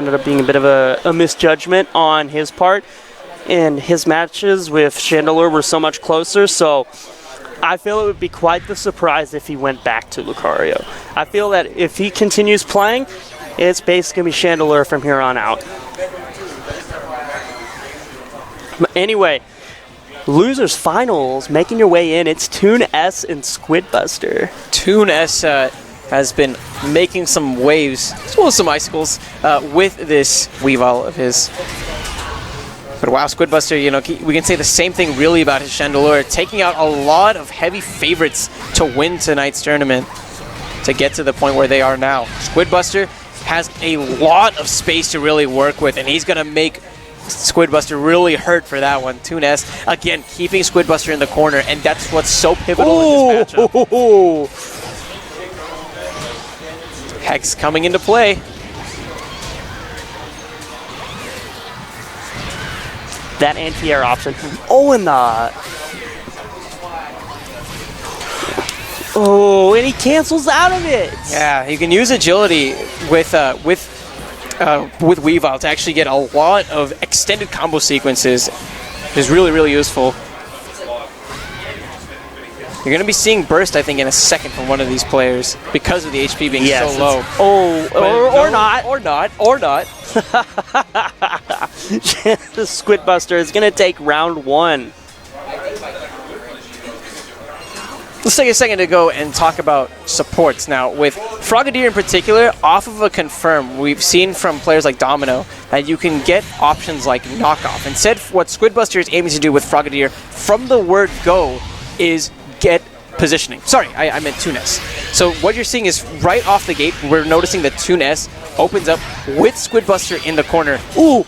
ended up being a bit of a misjudgment on his part. And his matches with Chandelure were so much closer, so I feel it would be quite the surprise if he went back to Lucario. I feel that if he continues playing, it's basically going to be Chandelure from here on out. But anyway, losers finals, making your way in, it's Toon.S and SquidBuster. Toon.S has been making some waves, as well as some icicles, with this Weavile of his. But wow, SquidBuster, you know, we can say the same thing really about his Chandelure, taking out a lot of heavy favorites to win tonight's tournament to get to the point where they are now. SquidBuster has a lot of space to really work with, and he's going to make SquidBuster really hurt for that one. Toon.S, again, keeping SquidBuster in the corner, and that's what's so pivotal in this matchup. Hex coming into play. That anti-air option. Oh, and the... Oh, and he cancels out of it. Yeah, you can use agility with Weavile to actually get a lot of extended combo sequences. It's really, really useful. You're going to be seeing burst, I think, in a second from one of these players because of the HP being so low. Or not. Or not. Or not. The SquidBuster is going to take round one. Let's take a second to go and talk about supports. Now, with Frogadier in particular, off of a confirm, we've seen from players like Domino that you can get options like knockoff. Instead, what SquidBuster is aiming to do with Frogadier from the word go is get positioning. Sorry, I meant Toon.S. So what you're seeing is right off the gate, we're noticing that Toon.S opens up with SquidBuster in the corner. Ooh,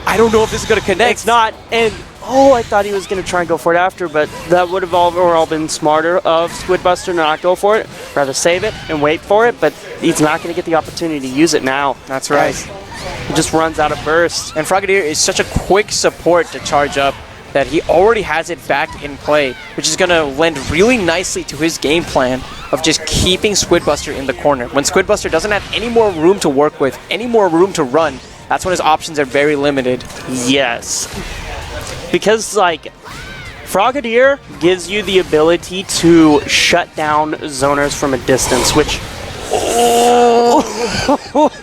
I don't know if this is going to connect. It's not, and oh, I thought he was going to try and go for it after, but that would have overall been smarter of SquidBuster to not go for it, rather save it and wait for it, but he's not going to get the opportunity to use it now. That's right. He just runs out of burst. And Frogadier is such a quick support to charge up that he already has it back in play, which is going to lend really nicely to his game plan of just keeping SquidBuster in the corner. When SquidBuster doesn't have any more room to work with, any more room to run, that's when his options are very limited. Yes. Because, like, Frogadier gives you the ability to shut down zoners from a distance, which...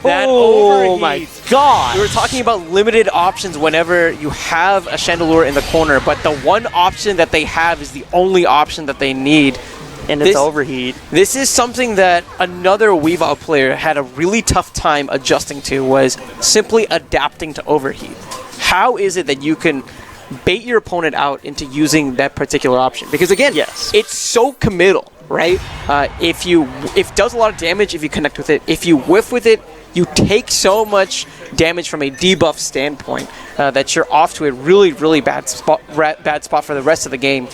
That oh my god! We were talking about limited options whenever you have a Chandelure in the corner, but the one option that they have is the only option that they need. And it's overheat. This is something that another Weavile player had a really tough time adjusting to, was simply adapting to overheat. How is it that you can bait your opponent out into using that particular option? Because again, it's so committal, right? If it does a lot of damage if you connect with it. If you whiff with it, you take so much damage from a debuff standpoint that you're off to a really, really bad spot for the rest of the game.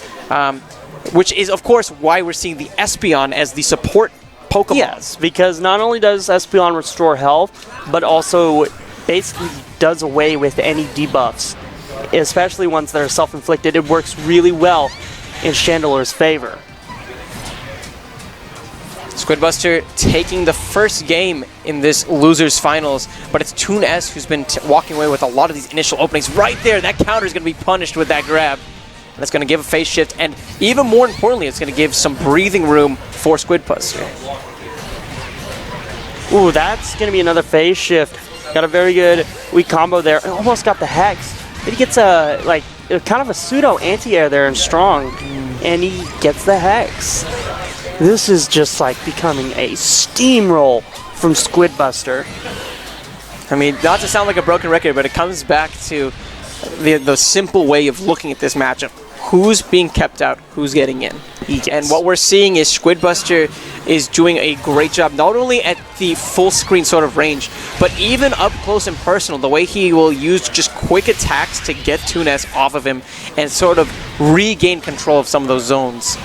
Which is, of course, why we're seeing the Espeon as the support Pokemon. Yes, because not only does Espeon restore health, but also basically does away with any debuffs, especially ones that are self-inflicted. It works really well in Chandelure's favor. SquidBuster taking the first game in this losers finals, but it's Toon.S who's been walking away with a lot of these initial openings. Right there, that counter is going to be punished with that grab. That's going to give a phase shift, and even more importantly, it's going to give some breathing room for SquidBuster. Ooh, that's going to be another phase shift. Got a very good weak combo there. Almost got the Hex. But he gets a kind of a pseudo anti-air there and strong, and he gets the Hex. This is just like becoming a steamroll from SquidBuster. I mean, not to sound like a broken record, but it comes back to the simple way of looking at this matchup. Who's being kept out? Who's getting in? And what we're seeing is SquidBuster is doing a great job, not only at the full screen sort of range, but even up close and personal, the way he will use just quick attacks to get Toon.S off of him and sort of regain control of some of those zones.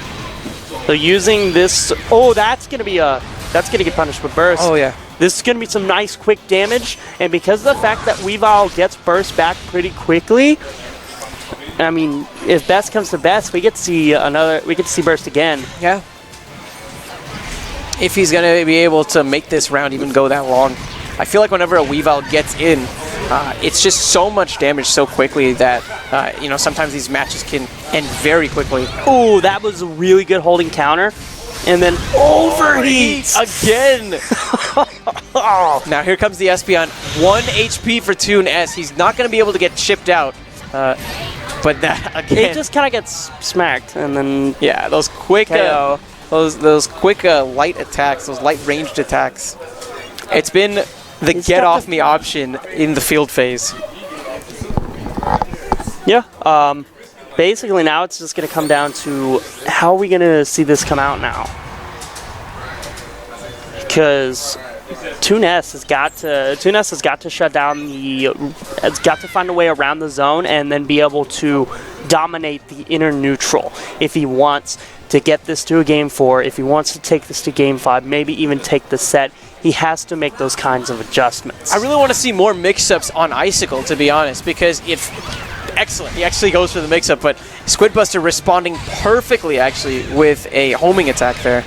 So using this, that's going to get punished with burst. Oh yeah. This is going to be some nice quick damage, and because of the fact that Weavile gets burst back pretty quickly, I mean, if best comes to best, we get to see burst again. Yeah. If he's going to be able to make this round even go that long. I feel like whenever a Weavile gets in, it's just so much damage so quickly that, you know, sometimes these matches can end very quickly. Ooh, that was a really good holding counter. And then overheat again. Now here comes the Espeon. 1 HP for Toon.S. He's not going to be able to get chipped out. But that again, it just kind of gets smacked, and then yeah, those quick, those quick light attacks, those light ranged attacks. It's been the get off me option in the field phase. Yeah. Basically, now it's just going to come down to how are we going to see this come out now? Because Toon.S has got to shut down has got to find a way around the zone and then be able to dominate the inner neutral if he wants to get this to a game 4, if he wants to take this to game 5, maybe even take the set. He has to make those kinds of adjustments. I really want to see more mix-ups on Icicle, to be honest, because if excellent, he actually goes for the mix-up, but SquidBuster responding perfectly, actually, with a homing attack there.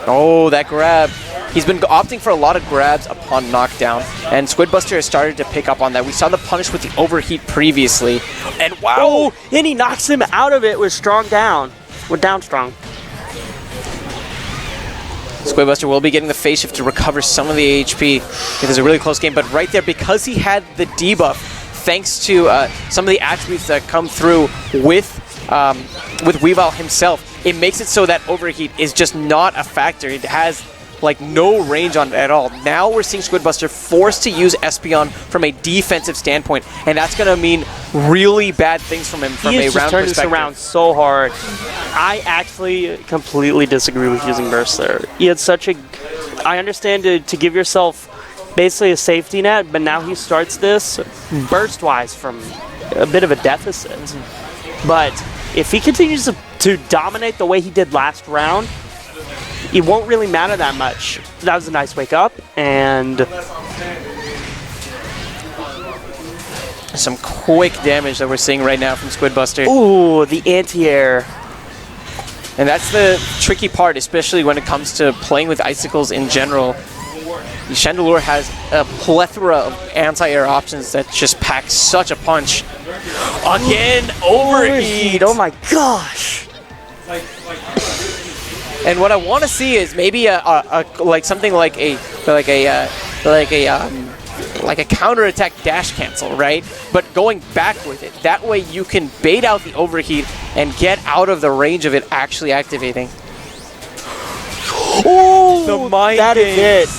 Oh, that grab. He's been opting for a lot of grabs upon knockdown, and SquidBuster has started to pick up on that. We saw the punish with the overheat previously, and wow! Oh, and he knocks him out of it with strong down. With down strong. SquidBuster will be getting the phase shift to recover some of the HP. It is a really close game, but right there, because he had the debuff, thanks to some of the attributes that come through with Weavile himself, it makes it so that overheat is just not a factor. It has like no range on it at all. Now we're seeing SquidBuster forced to use Espeon from a defensive standpoint, and that's going to mean really bad things from him from a round perspective. He has turned this around so hard. I actually completely disagree with using Burst there. He had such a... I understand to give yourself basically a safety net, but now he starts this burst-wise from a bit of a deficit. But if he continues to dominate the way he did last round, it won't really matter that much. That was a nice wake up, and some quick damage that we're seeing right now from SquidBuster. Ooh, the anti-air. And that's the tricky part, especially when it comes to playing with icicles in general. Chandelure has a plethora of anti-air options that just pack such a punch. Again, overheat. Oh my gosh. And what I want to see is maybe like something like a counter-attack dash cancel, right? But going back with it. That way you can bait out the overheat and get out of the range of it actually activating. Oh, the mind that is it.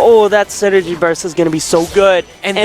Oh, that synergy burst is going to be so good. And